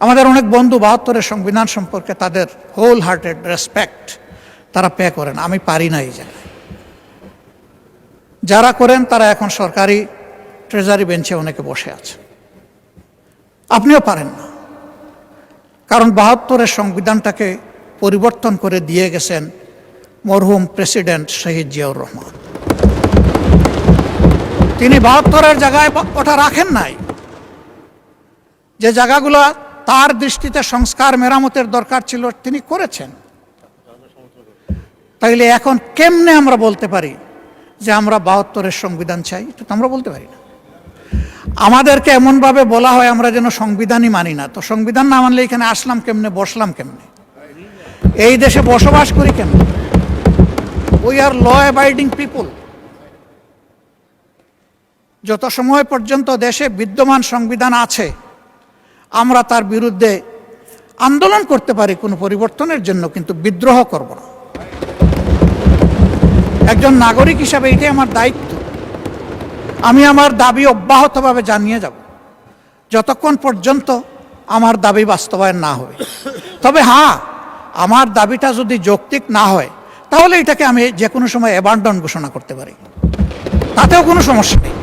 আমাদের অনেক বন্ধু ৭২-এর সংবিধান সম্পর্কে তাদের হোল হার্টেড রেসপেক্ট তারা পে করেন, আমি পারি না এই জায়গায়। যারা করেন তারা এখন সরকারি ট্রেজারি বেঞ্চে অনেকে বসে আছে, আপনিও পারেন না। কারণ ৭২-এর সংবিধানটাকে পরিবর্তন করে দিয়ে গেছেন মরহুম প্রেসিডেন্ট শহীদ জিয়াউর রহমান। তিনি ৭২-এর জায়গায় ওটা রাখেন নাই। যে জায়গাগুলো তার দৃষ্টিতে সংস্কার মেরামতের দরকার ছিল তিনি করেছেন। তাইলে এখন কেমনে আমরা বলতে পারি যে আমরা ৭২-এর সংবিধান চাই? এটা তো আমরা বলতে পারি না। আমাদেরকে এমনভাবে বলা হয় আমরা যেন সংবিধানই মানি না। তো সংবিধান না মানলে এখানে আসলাম কেমনে, বসলাম কেমনে, এই দেশে বসবাস করি কেমনে? We are law abiding people. যত সময় পর্যন্ত দেশে বিদ্যমান সংবিধান আছে আমরা তার বিরুদ্ধে আন্দোলন করতে পারি কোনো পরিবর্তনের জন্য, কিন্তু বিদ্রোহ করব না। একজন নাগরিক হিসাবে এটাই আমার দায়িত্ব। আমি আমার দাবি অব্যাহতভাবে জানিয়ে যাব যতক্ষণ পর্যন্ত আমার দাবি বাস্তবায়ন না হবে। তবে হ্যাঁ, আমার দাবিটা যদি যৌক্তিক না হয় তাহলে এটাকে আমি যে কোনো সময় অ্যাবান্ডন ঘোষণা করতে পারি, তাতেও কোনো সমস্যা নেই।